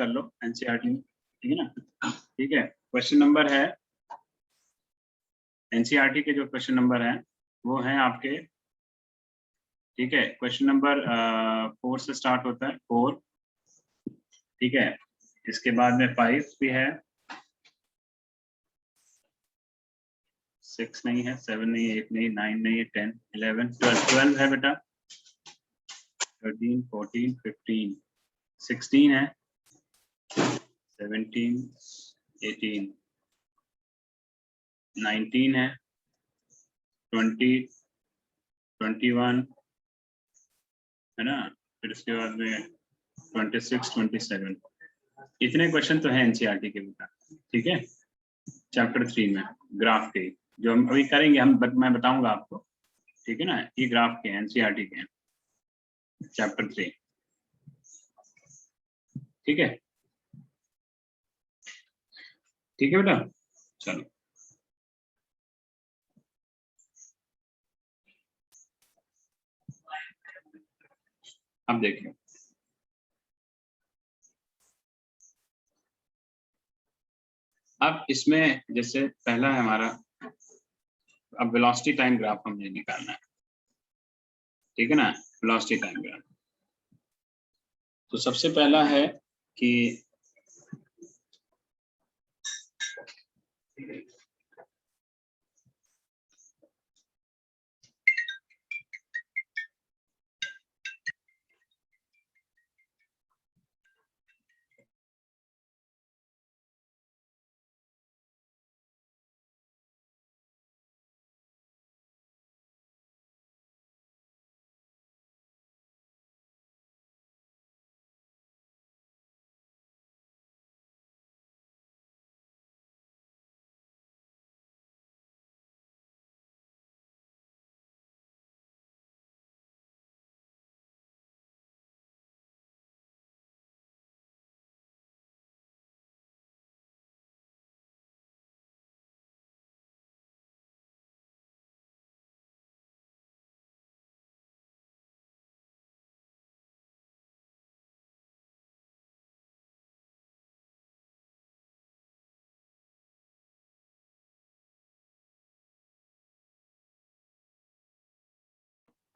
कर लो एनसीईआरटी, ठीक है ना। ठीक है, क्वेश्चन नंबर है एनसीईआरटी के जो क्वेश्चन नंबर है वो है आपके, ठीक है, क्वेश्चन नंबर 4 से स्टार्ट होता है, 4, ठीक है, इसके बाद में 5 भी है, 6 नहीं है, 7 नहीं है, 8 नहीं, 9 नहीं है, 10, 11, 12 है बेटा, 13, 14, 15, 16 है, 17, 18, 19 है, 20, 21 है ना, फिर इसके बाद में 26, 27, इतने क्वेश्चन तो है एनसीईआरटी के बेटा, ठीक है, चैप्टर 3 में ग्राफ के जो हम अभी करेंगे मैं बताऊंगा आपको, ठीक है ना, ये ग्राफ के एनसीईआरटी के हैं, चैप्टर 3, ठीक है, ठीक है बेटा, चलो अब देखिए, अब इसमें जैसे पहला है हमारा, अब वेलोसिटी टाइम ग्राफ हमने निकालना है, ठीक है ना, वेलोसिटी टाइम ग्राफ। तो सबसे पहला है कि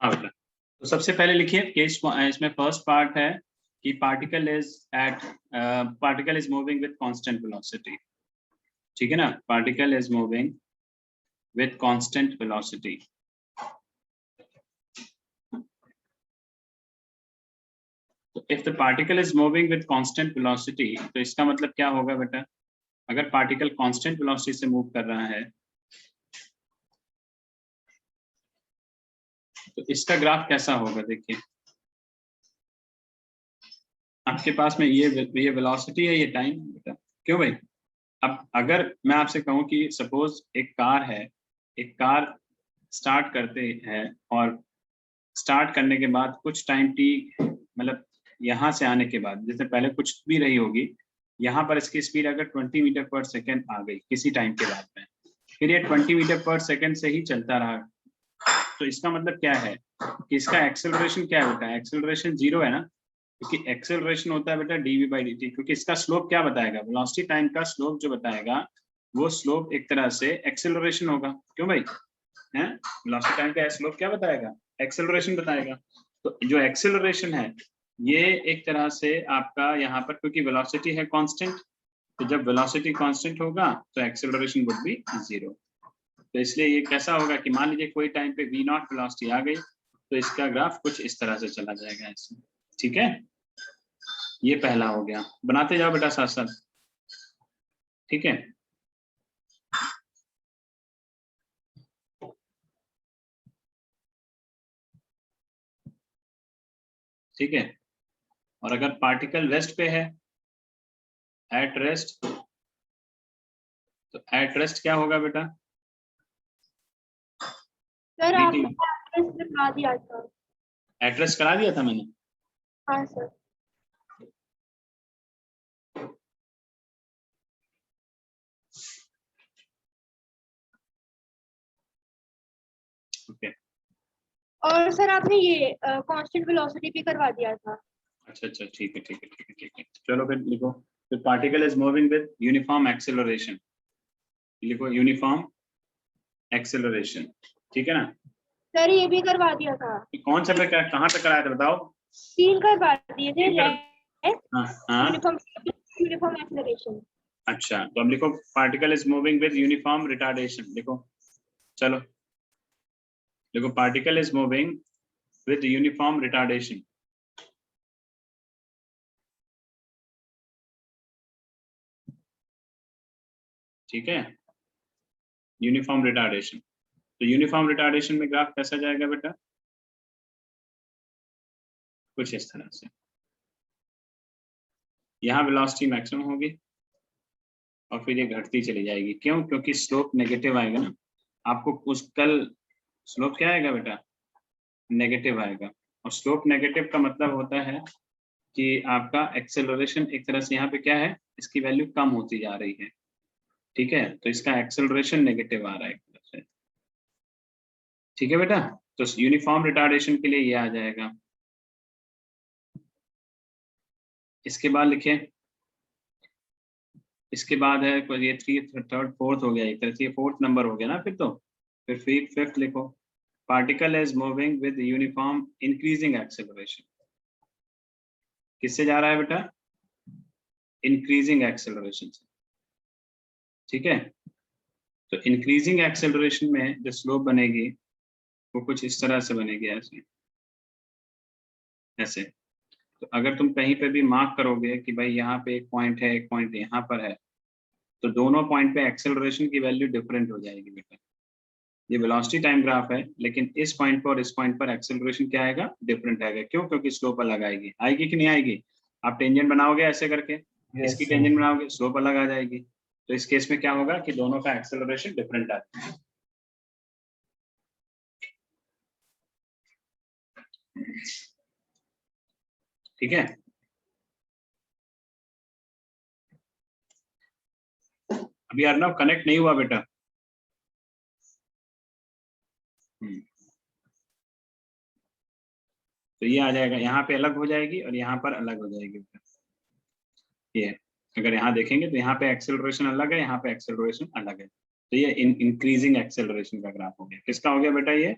तो सबसे पहले लिखिए केस, इसमें फर्स्ट पार्ट है कि particle is moving with constant velocity, ठीक है ना, particle is moving with constant velocity. तो if the particle is moving with constant velocity, तो इसका मतलब क्या होगा बेटा, अगर पार्टिकल कांस्टेंट वेलोसिटी से मूव कर रहा है तो इसका ग्राफ कैसा होगा, देखिए आपके पास में ये वेलोसिटी है, ये टाइम बेटा, क्यों भाई। अब अगर मैं आपसे कहूं कि सपोज एक कार है, एक कार स्टार्ट करते हैं और स्टार्ट करने के बाद कुछ टाइम टी, मतलब यहाँ से आने के बाद जैसे पहले कुछ भी रही होगी, यहाँ पर इसकी स्पीड अगर 20 मीटर पर सेकेंड आ गई किसी टाइम के बाद में, फिर ये 20 मीटर पर सेकेंड से ही चलता रहा, तो इसका मतलब क्या है कि इसका एक्सेलरेशन क्या है बेटा, एक्सेलरेशन 0 है ना, क्योंकि एक्सेलरेशन होता है बेटा dv/dt, क्योंकि इसका स्लोप क्या बताएगा, वेलोसिटी टाइम का स्लोप जो बताएगा वो स्लोप एक तरह से एक्सेलरेशन होगा, क्यों भाई, है वेलोसिटी टाइम का स्लोप क्या बताएगा, एक्सेलरेशन बताएगा। तो जो एक्सेलरेशन है ये एक तरह से आपका यहाँ पर, क्योंकि वेलोसिटी है कांस्टेंट, तो जब वेलोसिटी कांस्टेंट होगा तो एक्सेलरेशन वुड बी 0। तो इसलिए ये कैसा होगा कि मान लीजिए कोई टाइम पे v0 वेलोसिटी आ गई तो इसका ग्राफ कुछ इस तरह से चला जाएगा ऐसे, ठीक है, ये पहला हो गया, बनाते जाओ बेटा साथ साथ, ठीक है। ठीक है, और अगर पार्टिकल रेस्ट पे है, एट रेस्ट, तो एट रेस्ट क्या होगा बेटा, सर आपने एड्रेस लिखा दिया था, एड्रेस करा दिया था मैंने, हाँ सर। ओके, और सर आपने ये कांस्टेंट वेलोसिटी भी करवा दिया था। अच्छा अच्छा, ठीक है ठीक है ठीक है ठीक है, चलो फिर लिखो। फिर particle is moving with uniform acceleration, लिखो यूनिफॉर्म एक्सेलरेशन, ठीक है ना। सर ये भी करवा दिया था, कौन सा पे कहाँ पे कराया था बताओ। 3 करवा दिए थे। ठीक है। हाँ हाँ, यूनिफॉर्म यूनिफॉर्म एक्सेलरेशन। अच्छा तो अब लिखो particle is moving with uniform retardation, लिखो चलो, देखो particle is moving with uniform retardation, ठीक है, यूनिफॉर्म रिटार्डेशन। तो यूनिफॉर्म रिटार्डेशन में ग्राफ कैसा जाएगा बेटा, कुछ इस तरह से, यहाँ वेलोसिटी मैक्सिमम होगी और फिर ये घटती चली जाएगी, क्यों, क्योंकि स्लोप नेगेटिव आएगा ना। आपको उस कल स्लोप क्या आएगा बेटा, नेगेटिव आएगा, और स्लोप नेगेटिव का मतलब होता है कि आपका एक्सेलरेशन एक तरह से यहाँ पे क्या है, इसकी वैल्यू कम होती जा रही है, ठीक है, तो इसका एक्सेलरेशन नेगेटिव आ रहा है एक तरह से, ठीक है बेटा। तो यूनिफॉर्म रिटार्डेशन के लिए ये आ जाएगा। इसके बाद लिखिए, इसके बाद है ये 3 3rd 4th हो गया, एक तरह से ये 4th नंबर हो गया ना फिर तो। फिर 5th लिखो, particle is moving with uniform increasing acceleration, किससे जा रहा है बेटा, इंक्रीजिंग एक्सेलरेशन से, ठीक है। तो इंक्रीजिंग एक्सेलरेशन में जो स्लोप बनेगी वो कुछ इस तरह से बनेगी, ऐसे ऐसे। तो अगर तुम कहीं पे भी मार्क करोगे कि भाई यहाँ पे एक पॉइंट है, एक पॉइंट यहाँ पर है, तो दोनों पॉइंट पे एक्सेलरेशन की वैल्यू डिफरेंट हो जाएगी बेटा। ये वेलोसिटी टाइम ग्राफ है, लेकिन इस पॉइंट पर और इस पॉइंट पर एक्सेलरेशन क्या आएगा, डिफरेंट आएगा, क्यों, क्योंकि स्लोप अलग आएगी, आएगी कि नहीं आएगी। आप टेंजेंट बनाओगे ऐसे करके, इसकी टेंजेंट बनाओगे, स्लोप अलग आ जाएगी, तो इस केस में क्या होगा कि दोनों का एक्सेलरेशन डिफरेंट आएगा। ठीक है, अभी अर्नव कनेक्ट नहीं हुआ बेटा। तो ये आ जाएगा, यहाँ पे अलग हो जाएगी और यहाँ पर अलग हो जाएगी बेटा। ये अगर यहाँ देखेंगे तो यहाँ पे एक्सेलरेशन अलग है, यहाँ पे एक्सेलरेशन अलग है, तो ये इंक्रीजिंग एक्सेलरेशन का ग्राफ हो गया। किसका हो गया बेटा, ये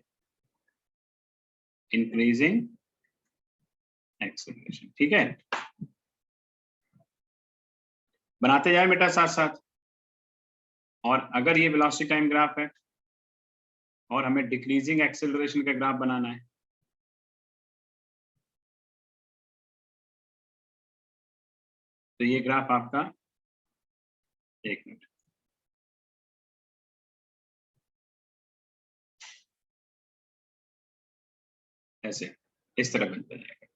इंक्रीजिंग एक्सेलरेशन, ठीक है। बनाते जाए बेटा साथ साथ। और अगर ये वेलोसिटी टाइम ग्राफ है और हमें डिक्रीजिंग एक्सेलरेशन का ग्राफ बनाना है, तो ये ग्राफ आपका, एक मिनट, ऐसे इस तरह बनता जाएगा,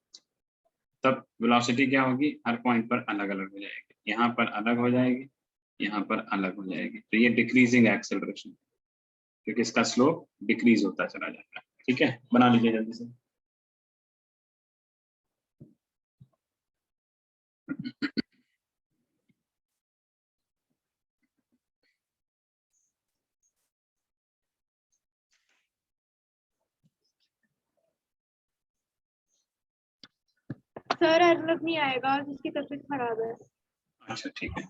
तब वेलोसिटी क्या होगी, हर पॉइंट पर अलग अलग हो जाएगी, यहाँ पर अलग हो जाएगी, यहाँ पर अलग हो जाएगी, तो ये डिक्रीजिंग एक्सेलरेशन, क्योंकि इसका स्लोप डिक्रीज होता चला जाता है, ठीक है। बना लीजिए जल्दी से। सर अर्नब नहीं आएगा, जिसकी तबीयत खराब है। अच्छा ठीक है।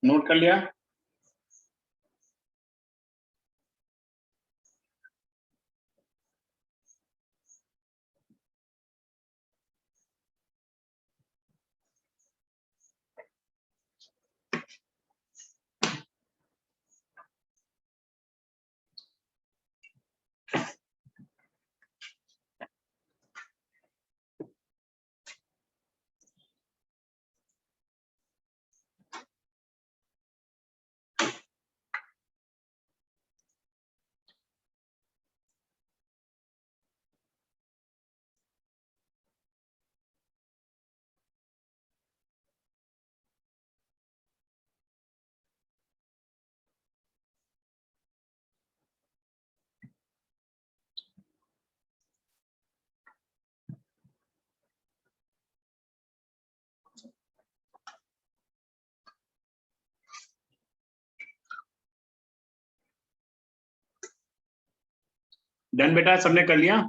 नोट कर लिया। डन बेटा, सबने कर लिया?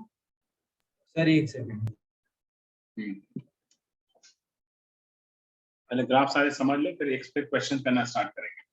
सर एक सेकंड। पहले ग्राफ सारे समझ ले, फिर एक पे क्वेश्चन करना स्टार्ट करेंगे।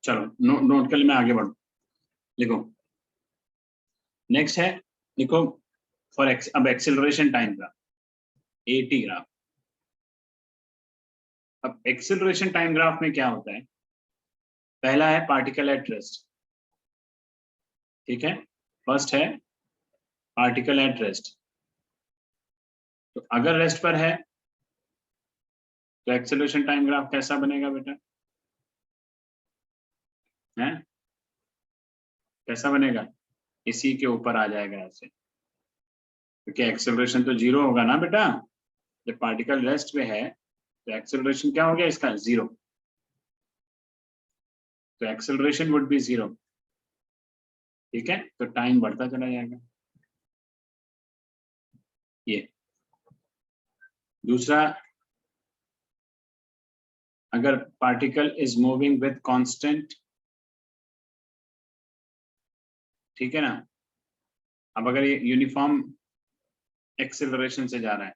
चलो नोट कर ले, मैं आगे बढ़ू। देखो नेक्स्ट है, देखो फॉर एक्स, अब acceleration time graph, eighty graph. अब एक्सेलरेशन टाइम ग्राफ में क्या होता है? पहला है पार्टिकल एट रेस्ट, ठीक है, फर्स्ट है पार्टिकल एट रेस्ट। तो अगर रेस्ट पर है तो एक्सेलरेशन टाइम ग्राफ कैसा बनेगा बेटा? है कैसा बनेगा? इसी के ऊपर आ जाएगा ऐसे, क्योंकि एक्सेलरेशन तो जीरो होगा ना बेटा। जब पार्टिकल रेस्ट पे है तो एक्सेलरेशन क्या हो गया इसका? जीरो। तो एक्सेलरेशन वुड बी जीरो, ठीक है, तो टाइम बढ़ता चला जाएगा। ये दूसरा, अगर particle is moving with constant, ठीक है ना। अब अगर ये यूनिफॉर्म एक्सेलरेशन से जा रहा है,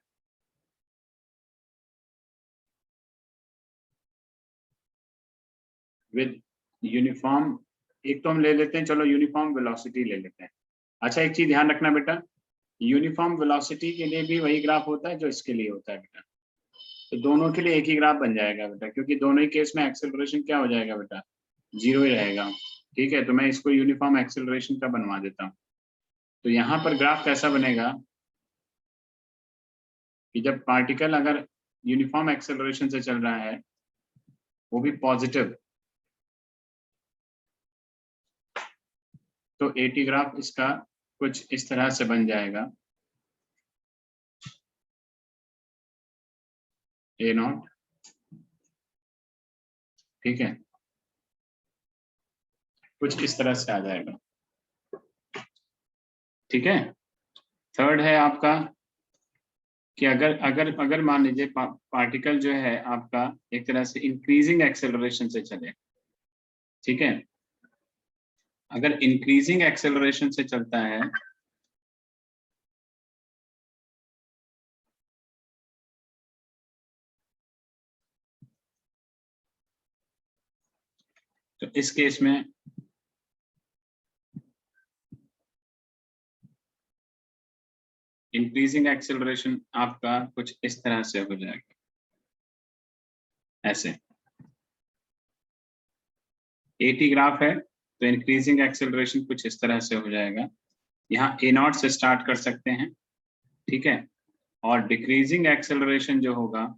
विद यूनिफॉर्म, एक तो हम ले लेते हैं, चलो यूनिफॉर्म वेलोसिटी ले लेते हैं। अच्छा एक चीज ध्यान रखना बेटा, यूनिफॉर्म वेलोसिटी के लिए भी वही ग्राफ होता है जो इसके लिए होता है बेटा। तो दोनों के लिए एक ही ग्राफ बन जाएगा बेटा, क्योंकि दोनों ही केस में एक्सेलरेशन क्या हो जाएगा बेटा? जीरो ही रहेगा, ठीक है। तो मैं इसको यूनिफॉर्म एक्सेलरेशन का बनवा देता हूँ। तो यहाँ पर ग्राफ कैसा बनेगा कि जब पार्टिकल अगर यूनिफॉर्म एक्सेलरेशन से चल रहा है, वो भी पॉजिटिव, तो एटी ग्राफ इसका कुछ इस तरह से बन जाएगा, ए नॉट, ठीक है, कुछ इस तरह से आ जाएगा, ठीक है। थर्ड है आपका कि अगर अगर अगर मान लीजिए पार्टिकल जो है आपका एक तरह से इंक्रीजिंग एक्सेलरेशन से चले, ठीक है, अगर इंक्रीजिंग एक्सेलरेशन से चलता है तो इस केस में इंक्रीजिंग एक्सेलरेशन आपका कुछ इस तरह से हो जाएगा, ऐसे। एटी ग्राफ है तो इंक्रीजिंग एक्सेलरेशन कुछ इस तरह से हो जाएगा। यहाँ ए नॉट से स्टार्ट कर सकते हैं, ठीक है, और डिक्रीजिंग एक्सेलरेशन जो होगा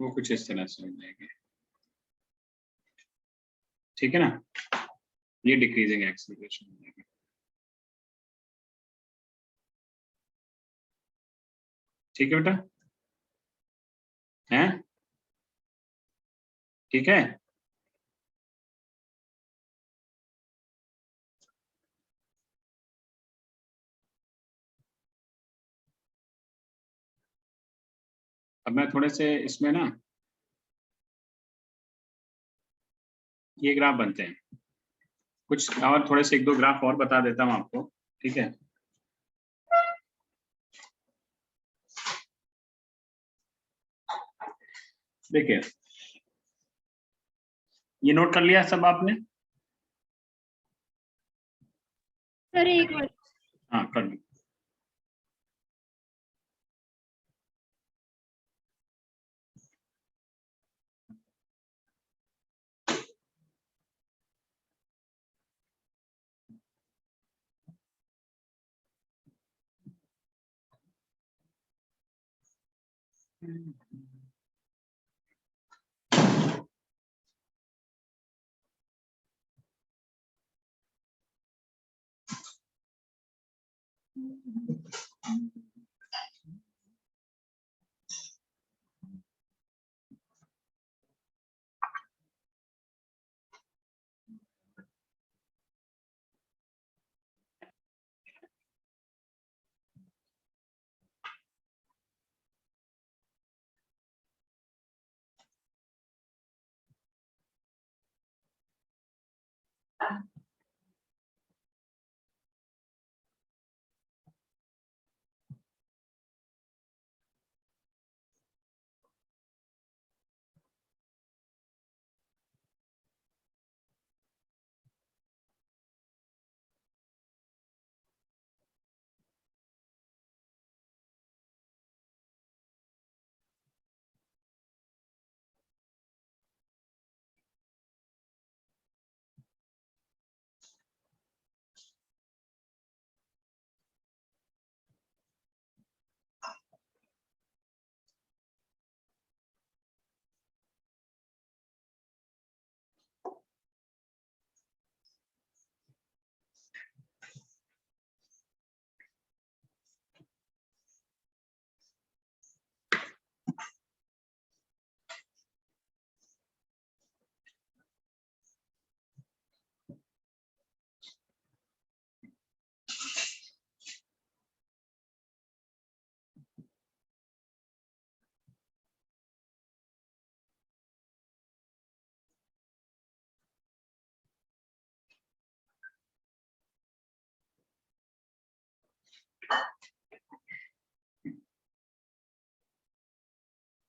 वो कुछ इस तरह से हो जाएगा, ठीक है ना। ये डिक्रीजिंग एक्सेलरेशन हो जाएगा, ठीक है बेटा, हैं, ठीक है। अब मैं थोड़े से इसमें ना ये ग्राफ बनते हैं, कुछ और थोड़े से एक दो ग्राफ और बता देता हूँ आपको, ठीक है। देखिए ये नोट कर लिया सब आपने? सर एक मिनट। हाँ कर लो।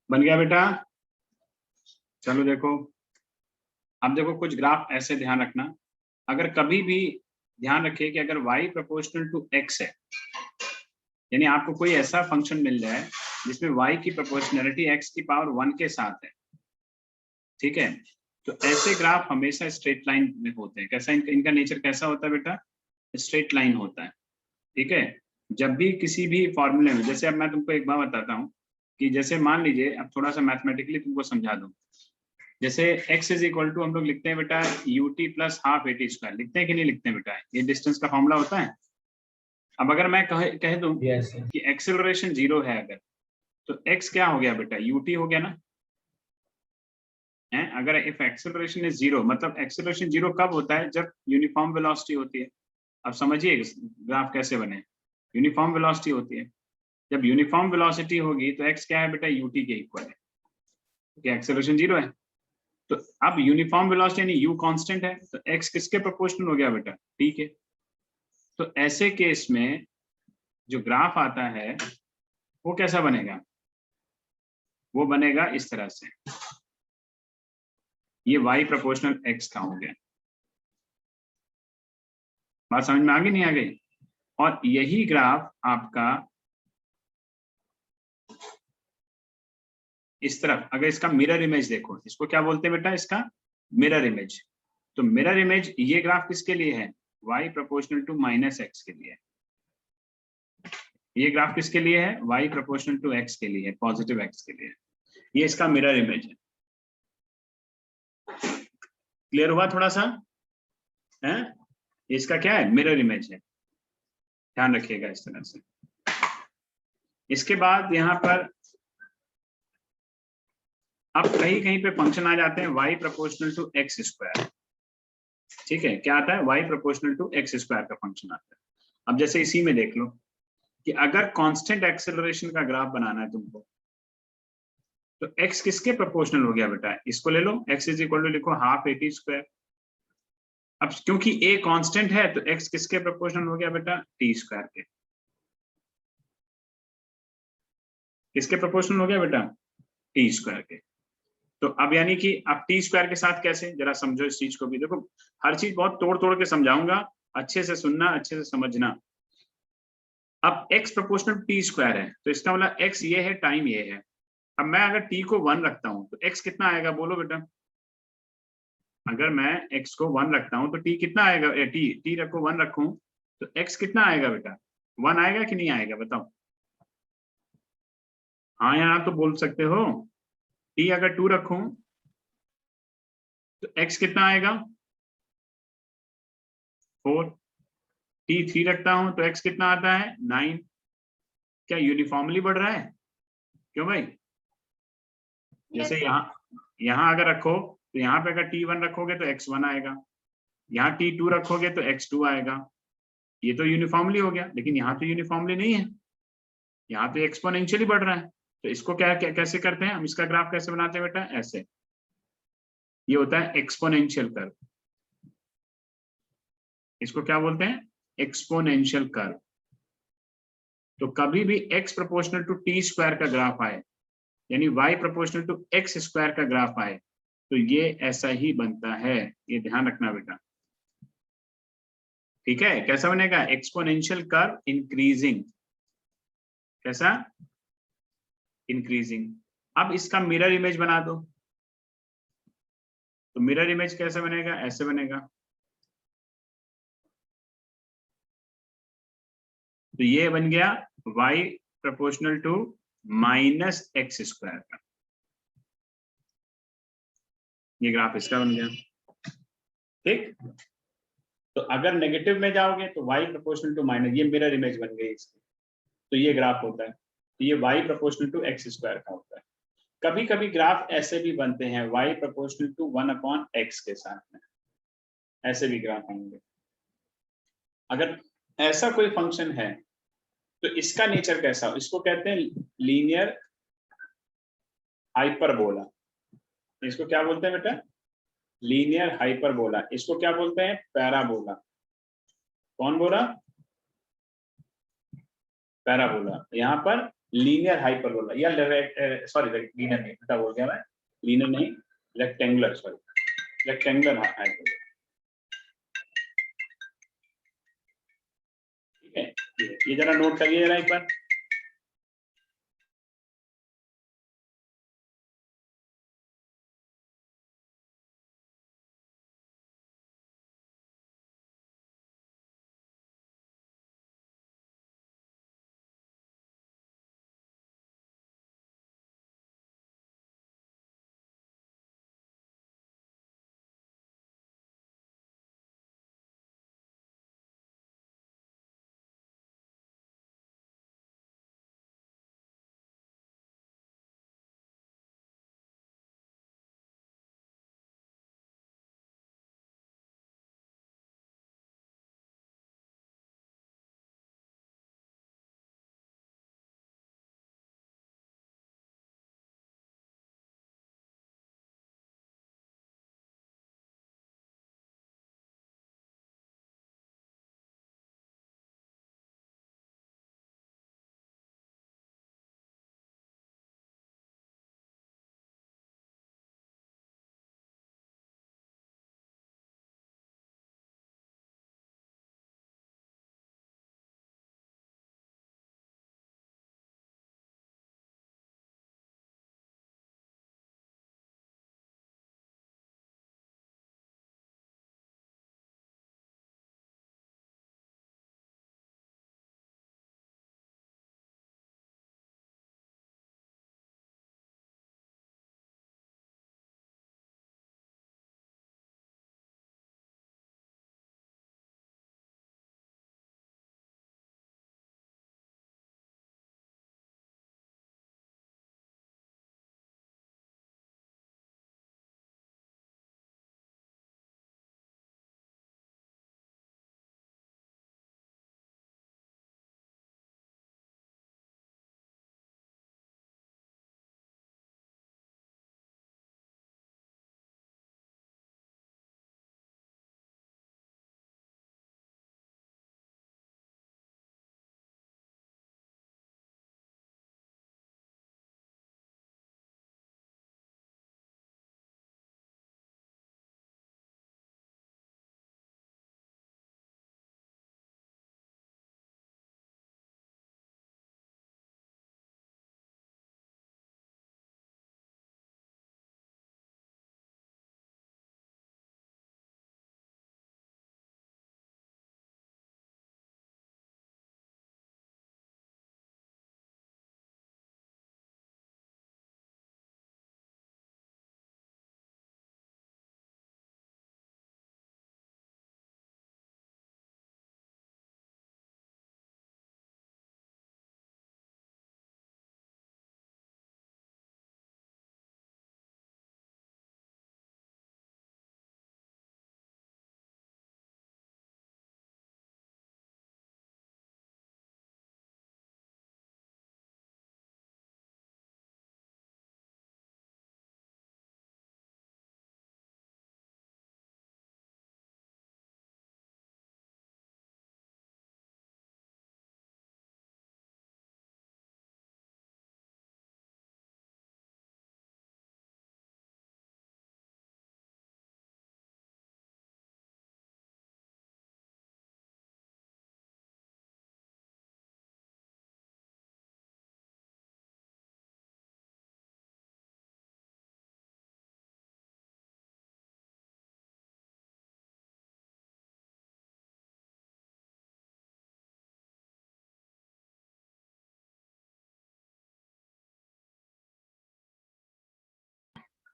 बन गया बेटा? चलो देखो, अब देखो कुछ ग्राफ ऐसे ध्यान रखना, अगर कभी भी ध्यान रखिए कि अगर y प्रोपोर्शनल टू x है, यानी आपको कोई ऐसा फंक्शन मिल जाए जिसमें y की प्रोपोर्शनैलिटी x की पावर 1 के साथ है, ठीक है, तो ऐसे ग्राफ हमेशा स्ट्रेट लाइन में होते हैं। कैसा इनका नेचर कैसा होता है बेटा? स्ट्रेट लाइन होता है, ठीक है। जब भी किसी भी फॉर्मूले में, जैसे अब मैं तुमको एक बात बताता हूँ कि जैसे मान लीजिए, अब थोड़ा सा मैथमेटिकली तुमको समझा दूं, जैसे x इज इक्वल टू हम लोग लिखते हैं बेटा ut plus half at square, लिखते हैं कि नहीं लिखते हैं बेटा? ये डिस्टेंस का फॉर्मूला होता है। अब अगर मैं कह दूं कि एक्सेलरेशन 0 है अगर, तो x क्या हो गया बेटा? ut हो गया ना है। अगर इफ एक्सेलरेशन इज 0, मतलब एक्सेलरेशन 0 कब होता है? जब यूनिफॉर्म वेलोसिटी होती है। अब समझिए ग्राफ कैसे बने, यूनिफॉर्म वेलोसिटी होती है, जब यूनिफॉर्म वेलोसिटी होगी तो x क्या है बेटा? ut के इक्वल है, क्योंकि एक्सेलरेशन 0 है। तो अब यूनिफॉर्म वेलोसिटी यानी u कांस्टेंट है, तो x किसके प्रोपोर्शनल हो गया बेटा? t के। तो ऐसे केस में जो ग्राफ आता है वो कैसा बनेगा? वो बनेगा इस तरह से, ये y प्रोपोर्शनल x का हो गया। बात समझ में आ गई नहीं आ गई? और यही ग्राफ आपका इस तरफ, अगर इसका मिरर इमेज देखो, इसको क्या बोलते हैं बेटा? इसका मिरर इमेज। तो मिरर इमेज ये ग्राफ किसके लिए है? y proportional to minus x के लिए। ये ग्राफ किसके लिए है? y प्रोपोर्शनल टू x के लिए, पॉजिटिव x के लिए। ये इसका मिरर इमेज है। क्लियर हुआ थोड़ा सा है? इसका क्या है? मिरर इमेज है, ध्यान रखिएगा इस तरह से। इसके बाद यहाँ पर अब कहीं कहीं पे फंक्शन आ जाते हैं y proportional to x square, ठीक है। क्या आता है? y proportional to x square का फंक्शन आता है। अब जैसे इसी में देख लो कि अगर कांस्टेंट एक्सेलरेशन का ग्राफ बनाना है तुमको, तो x किसके प्रोपोर्शनल हो गया बेटा? इसको ले लो, x इज इक्वल टू लिखो हाफ at स्क्वायर। अब क्योंकि a कांस्टेंट है तो x किसके प्रोपोर्शनल हो गया बेटा? t स्क्वायर के। किसके प्रोपोर्शनल हो गया बेटा? t स्क्वायर के। तो अब यानी कि अब टी स्क्वायर के साथ कैसे, जरा समझो इस चीज को भी। देखो हर चीज बहुत तोड़ तोड़ के समझाऊंगा, अच्छे से सुनना, अच्छे से समझना। अब x प्रोपोर्शनल टी स्क्वायर है, तो इसका मतलब x ये है, टाइम ये है। अब मैं अगर t को 1 रखता हूं तो x कितना आएगा, बोलो बेटा। अगर मैं x को 1 रखता हूं तो t कितना आएगा, t रखो 1 रखूं तो x कितना आएगा बेटा, 1 आएगा कि नहीं आएगा, बताओ। हाँ या ना तो बोल सकते हो। t अगर 2 रखूं तो x कितना आएगा, 4। t 3 रखता हूं तो x कितना आता है, 9। क्या यूनिफॉर्मली बढ़ रहा है, क्यों भाई। जैसे यहाँ अगर रखो तो यहाँ पे अगर t1 रखोगे तो x1 आएगा, यहाँ t2 रखोगे तो x2 आएगा। ये तो यूनिफॉर्मली हो गया, लेकिन यहाँ तो यूनिफॉर्मली नहीं है, यहाँ तो एक्सपोनेंशियली बढ़ रहा है। तो इसको कैसे करते हैं हम, इसका ग्राफ कैसे बनाते हैं बेटा, ऐसे। ये होता है एक्सपोनेंशियल कर्व। इसको क्या बोलते हैं, एक्सपोनेंशियल कर्व। तो कभी भी x proportional to t square का ग्राफ आए, यानी y proportional to x square का ग्राफ आए, तो ये ऐसा ही बनता है, ये ध्यान रखना बेटा। ठीक है, कैसा बनेगा, एक्सपोनेंशियल कर्व इंक्रीजिंग। कैसा, इंक्रीजिंग। अब इसका मिरर इमेज बना दो, तो मिरर इमेज कैसे बनेगा, ऐसे बनेगा। तो ये बन गया y proportional to minus x square का, ये ग्राफ इसका बन गया। ठीक, तो अगर नेगेटिव में जाओगे तो y प्रोपोर्शनल टू माइनस, ये मिरर इमेज बन गई इसकी। तो ये ग्राफ होता है, तो ये y proportional to x square का होता है। कभी कभी ग्राफ ऐसे भी बनते हैं y प्रोपोर्शनल टू 1/x के साथ में, ऐसे भी ग्राफ आएंगे। अगर ऐसा कोई फंक्शन है तो इसका नेचर कैसा हो, इसको कहते हैं लीनियर हाइपरबोला। इसको क्या बोलते हैं बेटा, लीनियर हाइपरबोला। इसको क्या बोलते हैं, पैराबोला। कौन बोला, पैराबोला। यहाँ पर लीनियर हाइपरबोला, या सॉरी लीनियर नहीं, बेटा बोल गया मैं, लीनियर नहीं, रेक्टेंगुलर, सॉरी रेक्टेंगुलर हाइपरबोला। ठीक है, ये जरा नोट करिए जरा एक बार।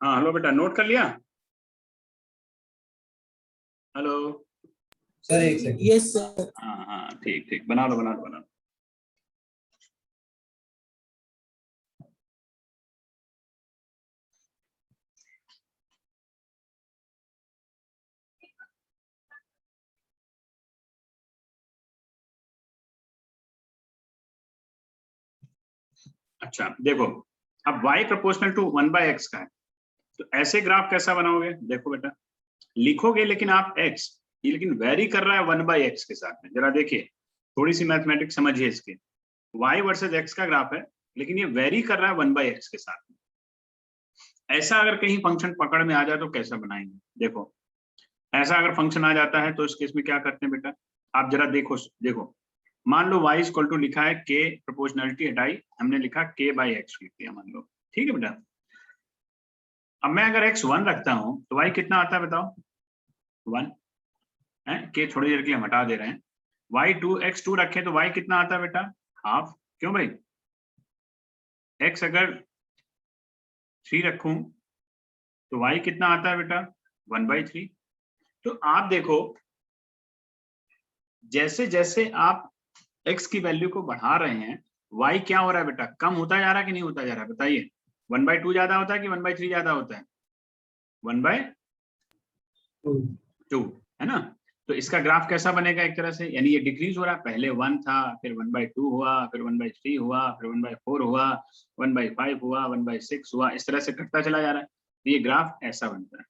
हाँ हेलो बेटा, नोट कर लिया? हेलो। सर एक सेकंड। Yes sir. हाँ हाँ ठीक ठीक, बना लो बना लो बना लो। अच्छा देखो, अब y प्रोपोर्शनल टू 1/x का है, तो ऐसे ग्राफ कैसा बनाओगे? देखो बेटा, लिखोगे लेकिन आप x, ये लेकिन वेरी कर रहा है 1/x के साथ में। जरा देखिए, थोड़ी सी मैथमेटिक्स समझिए इसके। y वर्सेस x का ग्राफ है, लेकिन ये वेरी कर रहा है 1/x के साथ में। ऐसा अगर कहीं फंक्शन पकड़ में आ जाए तो कैसा बनाएंगे? देखो, ऐसा अगर फंक्शन आ जाता है तो इस केस में क्या करते हैं बेटा, आप जरा देखो देखो। मान लो y इक्वल टू लिखा है k, प्रोपोर्शनलिटी हटाई, हमने लिखा k/x लिख दिया मान लो, ठीक है बेटा। अब मैं अगर x 1 रखता हूं तो y कितना आता है बताओ? 1 है, k थोड़ी देर के लिए हम हटा दे रहे हैं। x 2 रखे तो y कितना आता है बेटा? हाफ। क्यों भाई? x अगर 3 रखूं तो y कितना आता है बेटा? 1/3। तो आप देखो, जैसे जैसे आप x की वैल्यू को बढ़ा रहे हैं, y क्या हो रहा है बेटा? कम होता जा रहा है कि नहीं होता जा रहा है? बताइए, 1/2 ज्यादा होता है कि 1/3 ज्यादा होता है? 1/2 है ना। तो इसका ग्राफ कैसा बनेगा एक तरह से, यानी ये डिक्रीज हो रहा है, पहले 1 था, फिर 1/2 हुआ, फिर 1/3 हुआ, फिर 1/4 हुआ, 1/5 हुआ, 1/6 हुआ, इस तरह से घटता चला जा रहा है। तो ये ग्राफ ऐसा बनता है।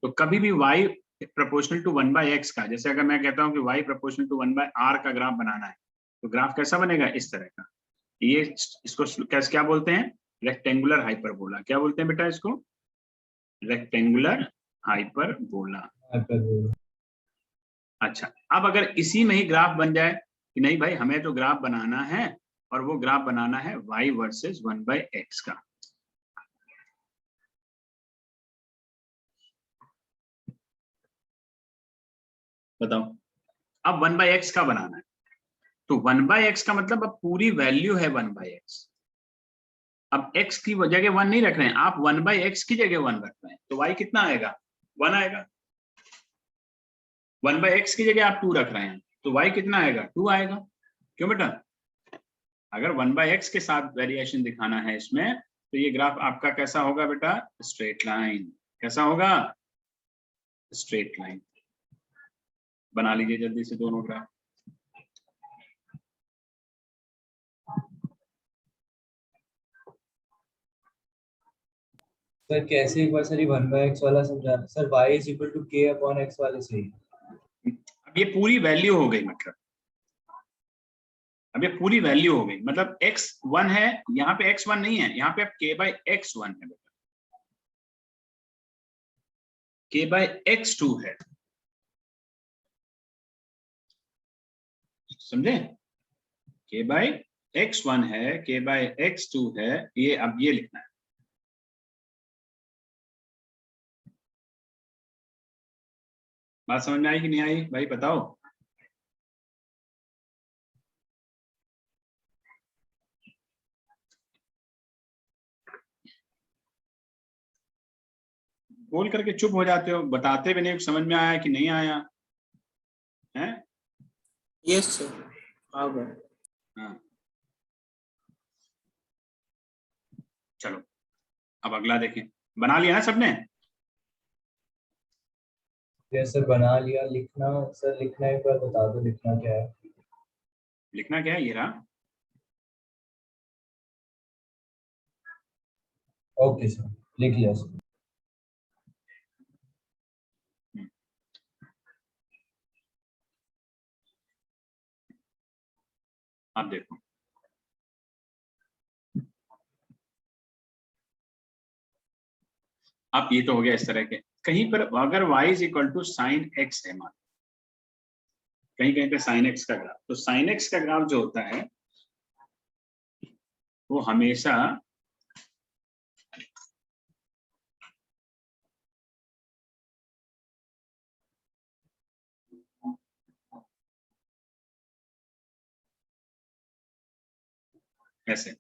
तो कभी भी y प्रोपोर्शनल टू 1/x का, जैसे अगर मैं कहता हूं कि y प्रोपोर्शनल टू 1/r का ग्राफ बनाना है, तो ग्राफ कैसा बनेगा? इस तरह का। ये इसको कैसे क्या बोलते हैं? Rectangular hyperbola. क्या बोलते हैं बेटा इसको? Rectangular hyperbola. अच्छा, अब अगर इसी में ही ग्राफ बन जाए कि नहीं भाई हमें तो ग्राफ बनाना है, और वो ग्राफ बनाना है y वर्सेस 1/x का। बताओ, अब 1/x का बनाना है, तो 1/x का मतलब अब पूरी वैल्यू है 1/x। अब x की जगह 1 नहीं रख रहे हैं आप, 1/x की जगह 1 रख रहे हैं, तो y कितना आएगा? 1 आएगा। 1/x की जगह आप 2 रख रहे हैं, तो y कितना आएगा? 2 आएगा। क्यों बेटा? अगर 1/x के साथ वेरिएशन दिखाना है इसमें, तो ये ग्राफ आपका कैसा होगा बेटा? Straight line. कैसा होगा? Straight line. बना लीजिए जल्दी से दोनों ग्राफ। सर कैसे एक बार सर ये 1/x वाला समझाना sir, y is equal to k upon x वाले से ही। अब ये पूरी वैल्यू हो गई, मतलब अब ये पूरी वैल्यू हो गई, मतलब x 1 है, यहाँ पे x 1 नहीं है, यहाँ पे अब k/x 1 है बेटा, k/x 2 है। समझे? k/x 1 है, k/x 2 है, ये अब ये लिखना है। बात समझ में आई कि नहीं आई भाई बताओ? बोल करके चुप हो जाते हो, बताते भी नहीं, समझ में आया कि नहीं आया है? यस सर, आ गया। हाँ चलो, अब अगला देखें। बना लिया ना सबने? यस सर बना लिया। लिखना सर, लिखना एक बार बता दो, लिखना क्या है? लिखना क्या है? ये रहा। ओके सर, लिख लिया सर। आप देखो, अब ये तो हो गया इस तरह के। कहीं पर अगर y is equal to sine x है, मान कहीं कहीं पे साइन एक्स का ग्राफ, तो साइन एक्स का ग्राफ जो होता है वो हमेशा ऐसे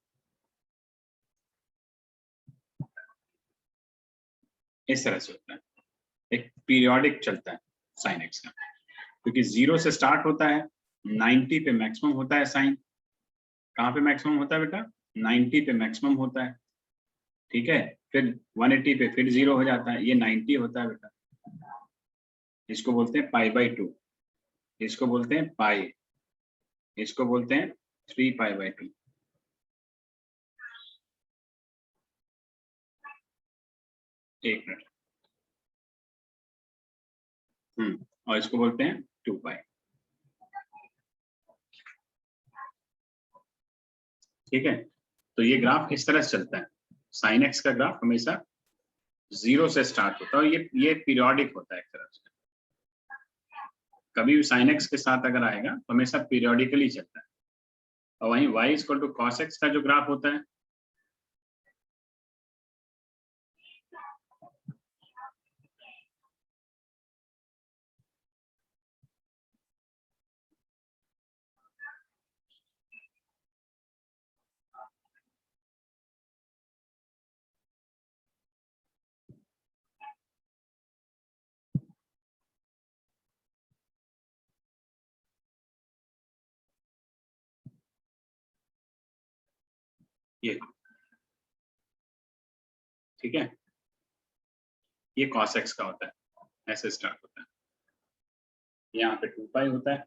इस तरह से होता है, एक पीरियोडिक चलता है साइन एक्स का, क्योंकि 0 से स्टार्ट होता है, 90 पे मैक्सिमम होता है साइन। कहाँ पे मैक्सिमम होता है बेटा? 90 पे मैक्सिमम होता है, ठीक है। फिर 180 पे फिर 0 हो जाता है, ये 90 होता है बेटा। इसको बोलते हैं पाई बाई 2, इसको बोलते हैं पाई, इसको बोलते हैं 3 पाई बाई 2। एक मिनट, और इसको बोलते हैं 2 पाई, ठीक है। तो ये ग्राफ इस तरह से चलता है, साइन एक्स का ग्राफ हमेशा 0 से स्टार्ट होता है, और ये पीरियोडिक होता है एक तरह से। कभी भी साइन एक्स के साथ अगर आएगा तो हमेशा पीरियोडिकली चलता है। और वहीं y equal to cos x का जो ग्राफ होता है, ये, ठीक है, ये cos x का होता है, ऐसे स्टार्ट होता है। यहाँ पे 2 पाई होता है,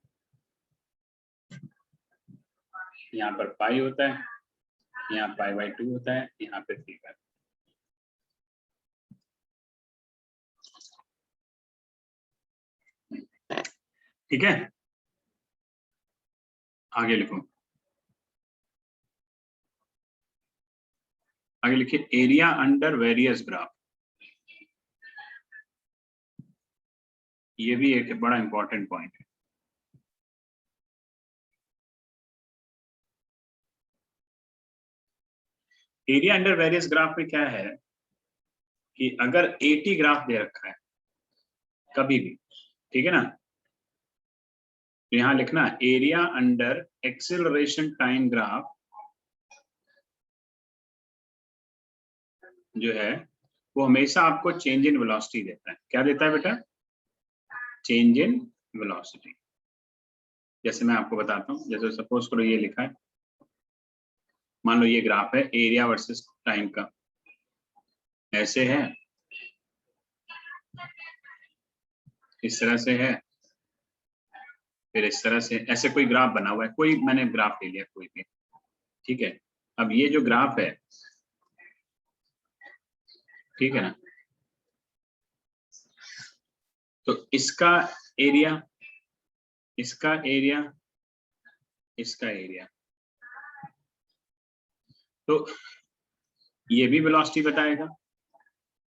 यहाँ पर पाई होता है, यहाँ पाई बाई 2 होता है, यहाँ पे 3 पाई। ठीक है, आगे लिखो, आगे लिखिए एरिया अंडर वेरियस ग्राफ। ये भी एक बड़ा इंपॉर्टेंट पॉइंट है। एरिया अंडर वेरियस ग्राफ में क्या है कि अगर 80 ग्राफ दे रखा है कभी भी, ठीक है ना, तो यहां लिखना area under acceleration time graph जो है वो हमेशा आपको चेंज इन वेलोसिटी देता है। क्या देता है बेटा? Change in velocity. जैसे मैं आपको बताता हूँ, जैसे सपोज करो ये लिखा है, मान लो ये ग्राफ है एरिया वर्सेस टाइम का, ऐसे है, इस तरह से है, फिर इस तरह से, ऐसे कोई ग्राफ बना हुआ है, कोई मैंने ग्राफ ले लिया कोई भी, ठीक है। अब ये जो ग्राफ है, ठीक है ना, तो इसका एरिया, इसका एरिया, इसका एरिया, तो ये भी वेलोसिटी बताएगा,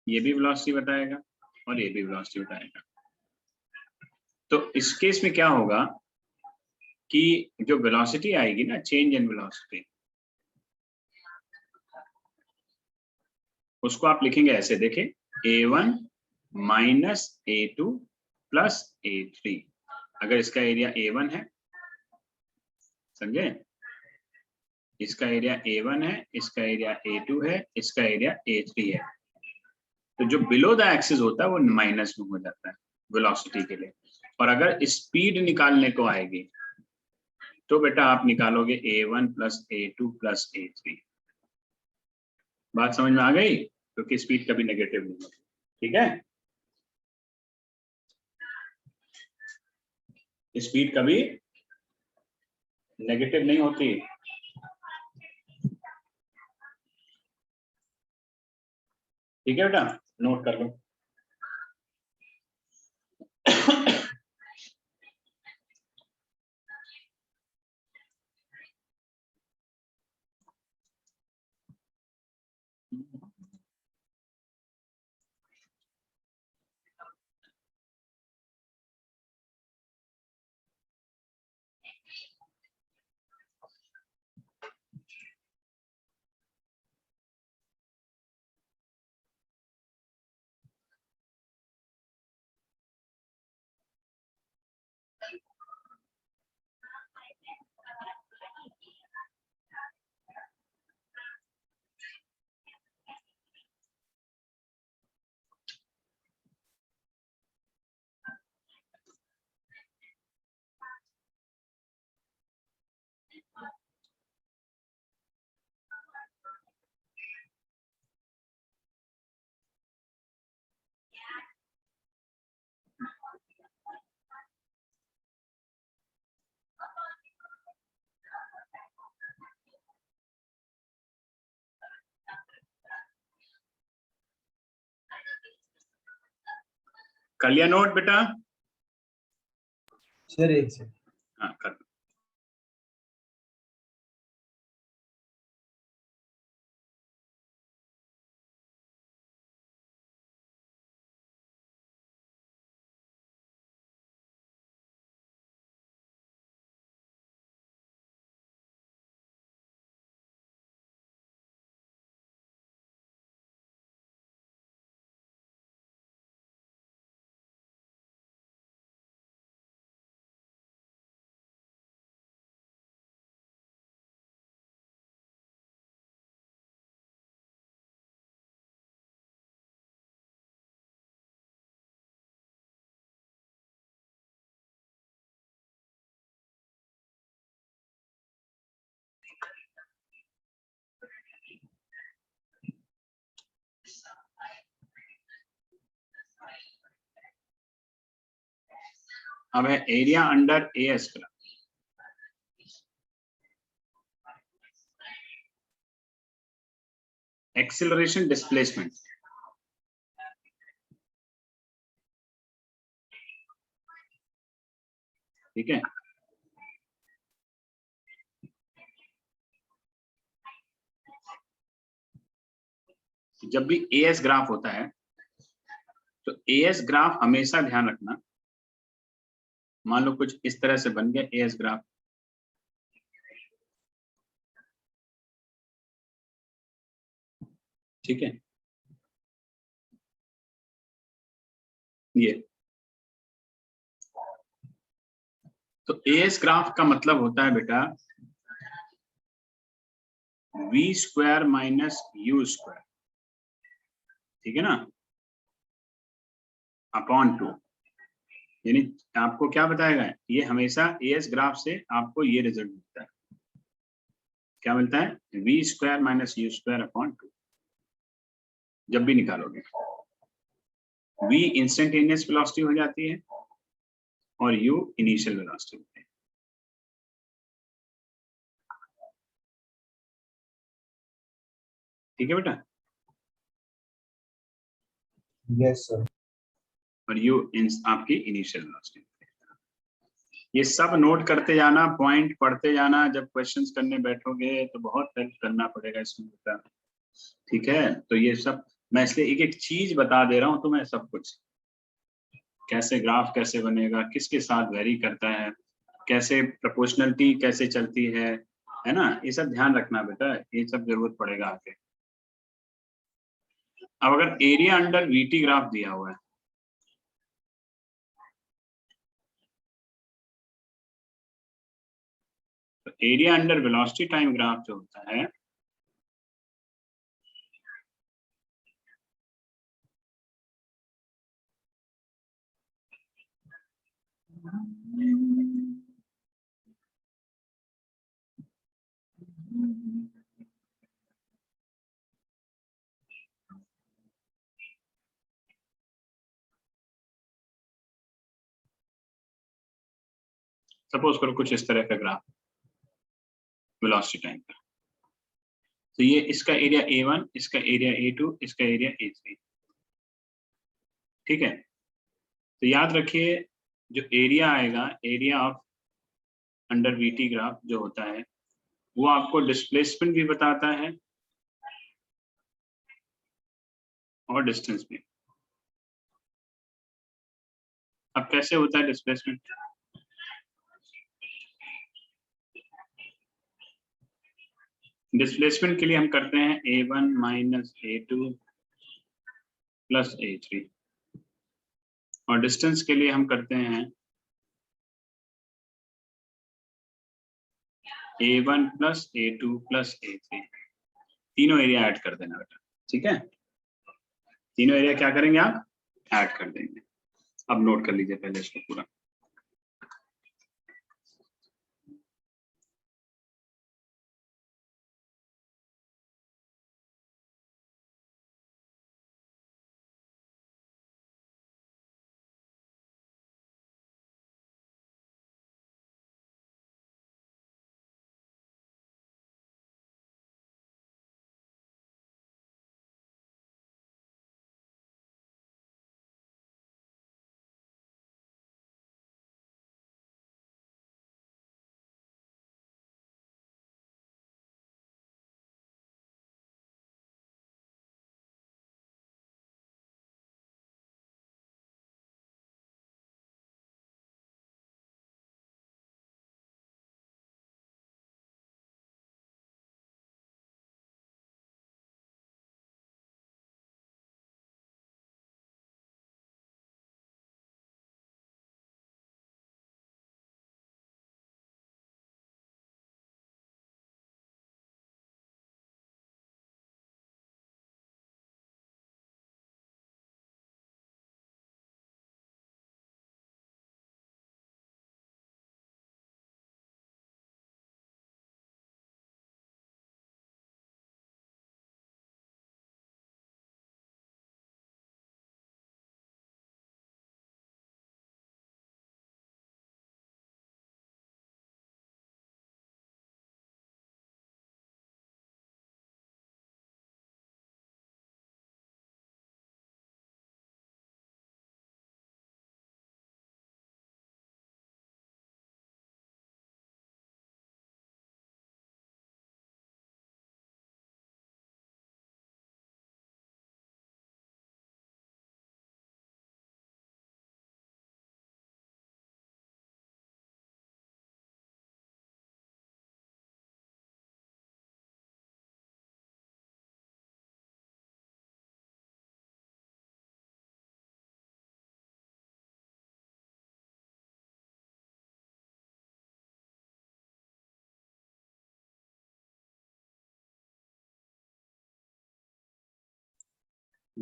ये भी वेलोसिटी बताएगा, और ये भी वेलोसिटी बताएगा। तो इस केस में क्या होगा कि जो वेलोसिटी आएगी ना, चेंज इन वेलोसिटी, उसको आप लिखेंगे ऐसे, देखें, a1 minus a2 plus a3। अगर इसका एरिया a1 है, समझे, इसका एरिया a1 है, इसका एरिया a2 है, इसका एरिया a3 है, तो जो बिलो द एक्सिस होता है वो माइनस में हो जाता है वेलोसिटी के लिए। और अगर स्पीड निकालने को आएगी तो बेटा आप निकालोगे a1 plus a2 plus a3। बात समझ में आ गई? क्योंकि स्पीड कभी नेगेटिव नहीं होती, ठीक है, स्पीड कभी नेगेटिव नहीं होती। ठीक है बेटा, नोट कर लो। कर लिया नोट बेटा? सर एक से हाँ कर। अब है area under as graph. Acceleration displacement, ठीक है। जब भी एएस ग्राफ होता है तो एएस ग्राफ हमेशा ध्यान रखना, मान लो कुछ इस तरह से बन गया एएस ग्राफ, ठीक है। ये तो एएस ग्राफ का मतलब होता है बेटा v square minus u square, ठीक है ना, अपॉन 2। यानी आपको क्या बताएगा, ये हमेशा एएस ग्राफ से आपको ये रिजल्ट मिलता है, क्या मिलता है, v square minus u square upon 2 जब भी निकालोगे। v इंस्टेंटेनियस वेलोसिटी हो जाती है और u इनिशियल वेलोसिटी होती है। ठीक है बेटा? Yes sir. और u आपकी इनिशियल वेलोसिटी। ये सब नोट करते जाना, पॉइंट पढ़ते जाना, जब क्वेश्चंस करने बैठोगे तो बहुत हेल्प करना पड़ेगा इसमें बेटा, ठीक है। तो ये सब मैं इसलिए एक एक चीज बता दे रहा हूँ तुम्हें, सब कुछ कैसे ग्राफ कैसे बनेगा, किसके साथ वेरी करता है, कैसे प्रोपोर्शनलिटी कैसे चलती है ना, ये सब ध्यान रखना बेटा, ये सब जरूरत पड़ेगा आगे। अब अगर एरिया अंडर वीटी ग्राफ दिया हुआ है तो area under velocity time graph जो होता है सपोज करो कुछ इस तरह का ग्राफ वेलोसिटी टाइम का, तो ये इसका एरिया A1, इसका एरिया A2, इसका एरिया A3, ठीक है। तो याद रखिए जो एरिया आएगा, area of under VT graph जो होता है वो आपको डिस्प्लेसमेंट भी बताता है और डिस्टेंस भी। अब कैसे होता है डिस्प्लेसमेंट, डिस्प्लेसमेंट के लिए हम करते हैं A1 minus A2 plus A3 और डिस्टेंस के लिए हम करते हैं A1 plus A2 plus A3। तीनों एरिया ऐड कर देना बेटा, ठीक है। तीनों एरिया क्या करेंगे आप, ऐड कर देंगे। अब नोट कर लीजिए पहले इसको पूरा।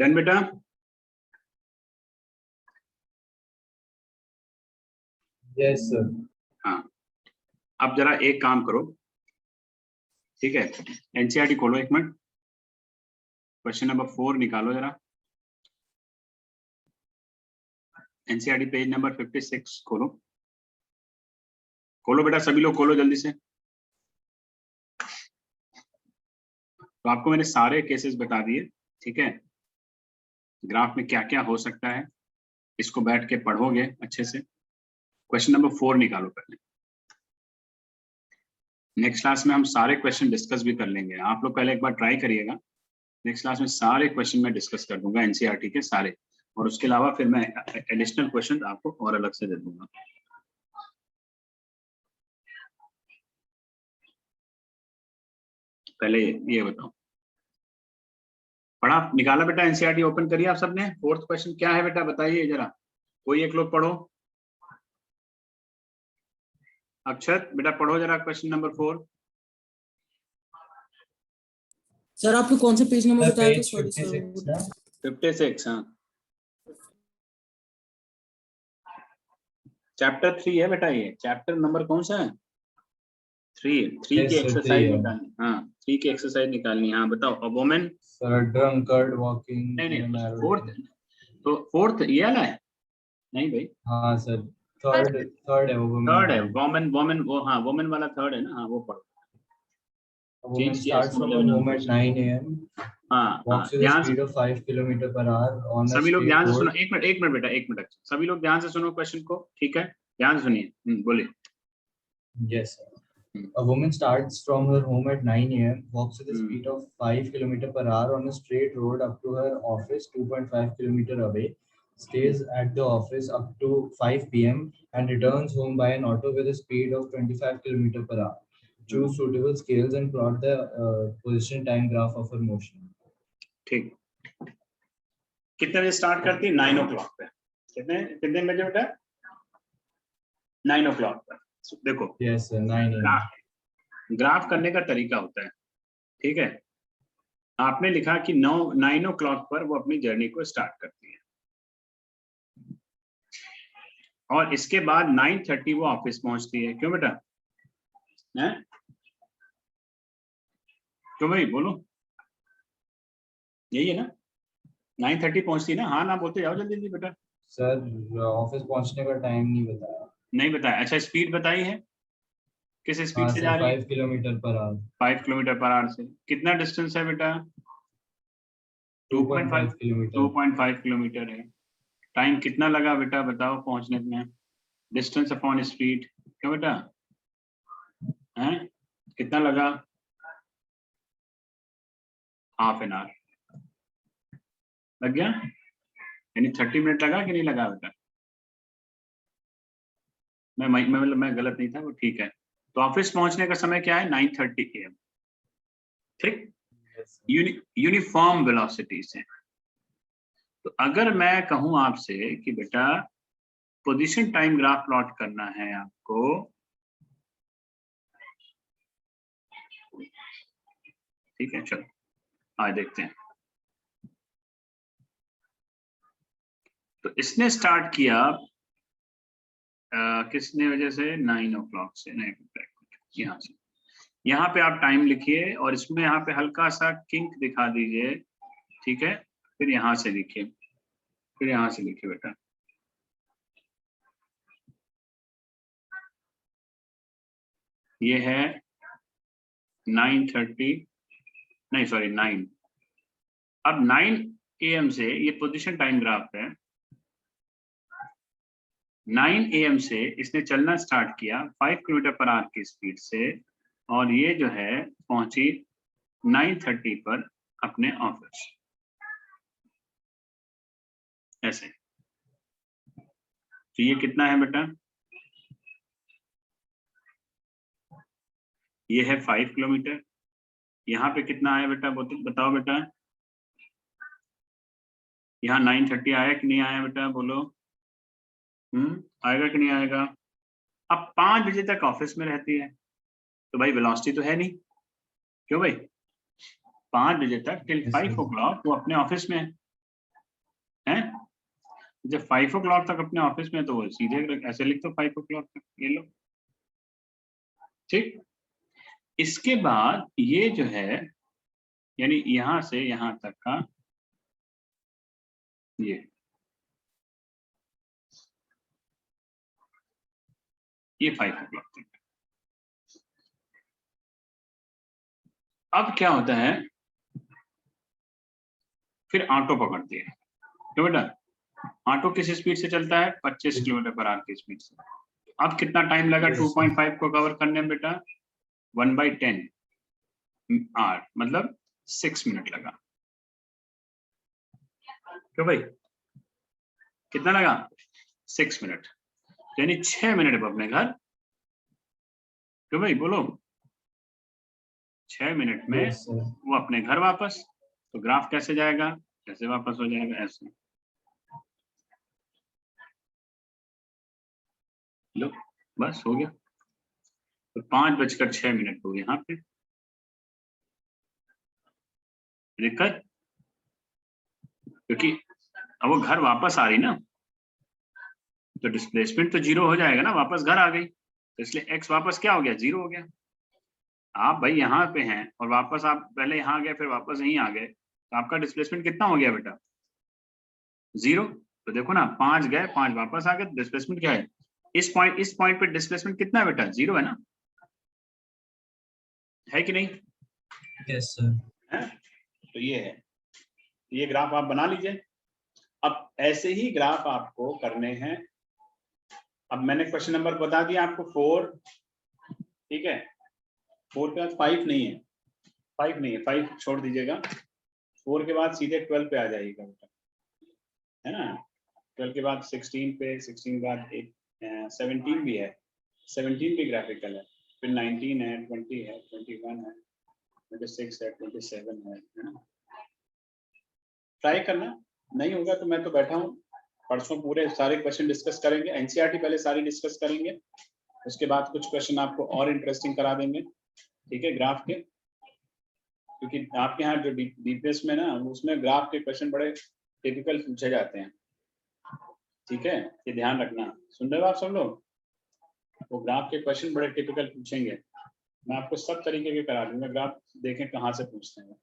डन बेटा? Yes sir. हाँ, अब जरा एक काम करो, ठीक है, एनसीईआरटी खोलो एक मिनट, क्वेश्चन नंबर 4 निकालो जरा। एनसीईआरटी पेज नंबर 56 खोलो, खोलो बेटा, सभी लोग खोलो जल्दी से। तो आपको मैंने सारे केसेस बता दिए, ठीक है, ग्राफ में क्या क्या हो सकता है, इसको बैठ के पढ़ोगे अच्छे से। क्वेश्चन नंबर 4 निकालो पहले। नेक्स्ट क्लास में हम सारे क्वेश्चन डिस्कस भी कर लेंगे, आप लोग पहले एक बार ट्राई करिएगा। नेक्स्ट क्लास में सारे क्वेश्चन मैं डिस्कस कर दूंगा, एनसीईआरटी के सारे, और उसके अलावा फिर मैं एडिशनल क्वेश्चन आपको और अलग से दे दूंगा। पहले ये बताओ, पढ़ा निकाला बेटा? एनसीईआरटी ओपन करिए आप सबने। 4th क्वेश्चन क्या है बेटा, बताइए जरा, कोई एक लोग पढ़ो। अक्षत बेटा पढ़ो जरा क्वेश्चन नंबर 4। सर आपने कौन से पेज नंबर बताया था? पेज सॉरी 56 ना? 56, हाँ, चैप्टर 3 है बेटा, ये चैप्टर नंबर कौन सा है? 3 की Yes, sir, एक्सरसाइज 3 है। निकालनी, हाँ 3 की एक्सरसाइज निकालनी है। हाँ बताओ, a woman, sir drunkard walking नहीं in a नहीं, narrow 4th, lane। तो 4th ये वाला है? नहीं भाई, हाँ सर, थर्ड है वो women 3rd है, वाला। वोमेन वो, हाँ वुमन वाला 3rd है ना, हाँ वो पढ़ो। A woman चेंज किया starts इसको from her 11 home at question. 9 a.m. हाँ हाँ, walks with a ध्यान से speed of 5 km per hour on a सभी लोग straight ध्यान से सुनो, road। एक मिनट बेटा, एक मिनट, सभी लोग ध्यान से सुनो क्वेश्चन को, ठीक है, ध्यान से सुनिए, बोलिए। Yes, sir. A woman starts from her home at 9 a.m., walks with a hmm, speed of 5 km per hour on a straight road up to her office 2.5 km away, stays at the office up to 5 p.m. and returns home by an auto with a speed of 25 km per hour. Choose suitable scales and plot the position time graph of her motion. ठीक, कितने बजे start करती है? 9 o'clock पे। कितने कितने बजे बेटा? 9 o'clock पर। देखो Yes, sir, 9 a.m. ग्राफ करने का तरीका होता है, ठीक है, आपने लिखा कि 9 o'clock पर वो अपनी जर्नी को स्टार्ट करती है, और इसके बाद 9:30 वो ऑफिस पहुंचती है। क्यों बेटा? हैं? क्यों भाई, बोलो, यही है ना? 9:30 पहुंचती है ना? हाँ ना बोलते जाओ जल्दी जल्दी बेटा। सर ऑफिस पहुंचने का टाइम नहीं बताया। नहीं बताया? अच्छा, स्पीड बताई है, किस स्पीड हाँ से सर, जा रही है? 5 kilometre per hour. 5 kilometre per hour से। कितना डिस्टेंस है बेटा? 2.5 किलोमीटर। 2.5 किलोमीटर है। टाइम कितना लगा बेटा, बताओ पहुंचने में? Distance upon speed. क्यों बेटा? हैं? कितना लगा? हाफ एन आवर लग गया, यानी 30 मिनट लगा कि नहीं लगा बेटा? मैं गलत नहीं था, वो ठीक है। तो ऑफिस पहुंचने का समय क्या है? 9:30 AM, ठीक, यूनिफॉर्म वेलोसिटी से। तो अगर मैं कहूं आपसे कि बेटा पोजीशन टाइम ग्राफ प्लॉट करना है आपको, ठीक है, चलो आज देखते हैं। तो इसने स्टार्ट किया किसने वजह से? 9 o'clock से, नहीं यहाँ से। यहाँ पे आप टाइम लिखिए और इसमें यहाँ पे हल्का सा किंक दिखा दीजिए, ठीक है, फिर यहाँ से लिखिए, फिर यहाँ से लिखिए बेटा। ये है 9:30, नहीं सॉरी 9। अब 9 AM से ये पोजीशन टाइम ग्राफ है। 9 AM से इसने चलना स्टार्ट किया 5 किलोमीटर पर आवर की स्पीड से, और ये जो है पहुंची 9:30 पर अपने ऑफिस, ऐसे। तो ये कितना है बेटा? ये है 5 किलोमीटर। यहाँ पे कितना आया बेटा, बताओ बेटा? यहाँ 9:30 आया कि नहीं आया बेटा, बोलो। आएगा कि नहीं आएगा? अब 5 बजे तक ऑफिस में रहती है, तो भाई वेलोसिटी तो है नहीं। क्यों भाई? 5 बजे तक टिल 5 o'clock वो अपने ऑफिस में है, हैं। जब 5 o'clock तक अपने ऑफिस में, तो वो सीधे ऐसे लिख दो 5 o'clock तक, ये लो, ठीक। इसके बाद ये जो है, यानी यहां से यहां तक का ये 5 o'clock तक। अब क्या होता है, फिर ऑटो पकड़ती है, क्यों बेटा? ऑटो किस स्पीड से चलता है? 25 किलोमीटर पर आवर की स्पीड से। अब कितना टाइम लगा 2.5 को कवर करने में बेटा? 1/10 आवर, मतलब 6 मिनट लगा, क्यों भाई? कितना लगा? 6 मिनट, यानी 6 मिनट में अपने घर, क्यों भाई बोलो? 6 मिनट में Yes, sir. वो अपने घर वापस। तो ग्राफ कैसे जाएगा? कैसे वापस हो जाएगा? ऐसे। लो, बस हो गया। तो 5:06 हो गए यहाँ पे। दिक्कत, क्योंकि अब वो घर वापस आ रही ना, तो डिस्प्लेसमेंट तो 0 हो जाएगा ना, वापस घर आ गई, तो इसलिए x वापस क्या हो गया? 0 हो गया। आप भाई यहाँ पे हैं और वापस आप पहले यहाँ आ गए, फिर वापस यहीं आ गए, तो आपका डिस्प्लेसमेंट कितना हो गया बेटा? 0। तो देखो ना, 5 गए, 5 वापस आ गए, तो डिस्प्लेसमेंट क्या है? इस पॉइंट पे डिस्प्लेसमेंट कितना है बेटा? 0 है ना, है कि नहीं? Yes, sir. है? तो ये है, ये ग्राफ आप बना लीजिए। अब ऐसे ही ग्राफ आपको करने हैं। अब मैंने क्वेश्चन नंबर बता दिया आपको 4, ठीक है। 4 के बाद 5 नहीं है, 5 नहीं है, 5 छोड़ दीजिएगा। 4 के बाद सीधे 12 पे आ जाइएगा बेटा, है ना। 12 के बाद 16 पे, 16 के बाद 17 भी है, 17 भी ग्राफिकल है, फिर 19 है, 20 है, 21 है, 26 है, 27 है ना। ट्राई करना, नहीं होगा तो मैं तो बैठा हूँ, परसों पूरे सारे क्वेश्चन डिस्कस करेंगे। एनसीईआरटी पहले सारी डिस्कस करेंगे, उसके बाद कुछ क्वेश्चन आपको और इंटरेस्टिंग करा देंगे, ठीक है, ग्राफ के। क्योंकि आपके यहाँ जो डीपीएस में ना, उसमें ग्राफ के क्वेश्चन बड़े टिपिकल पूछे जाते हैं, ठीक है, ये ध्यान रखना। सुन रहे हो आप सब लोग? वो ग्राफ के क्वेश्चन बड़े टिपिकल पूछेंगे, मैं आपको सब तरीके के करा दूंगा। ग्राफ देखें कहाँ से पूछते हैं,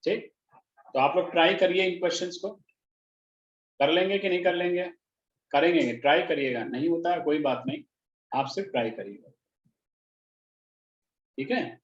ठीक। तो आप लोग ट्राई करिए, इन क्वेश्चंस को कर लेंगे कि नहीं कर लेंगे? करेंगे, ट्राई करिएगा, नहीं होता है कोई बात नहीं, आप सिर्फ ट्राई करिएगा, ठीक है।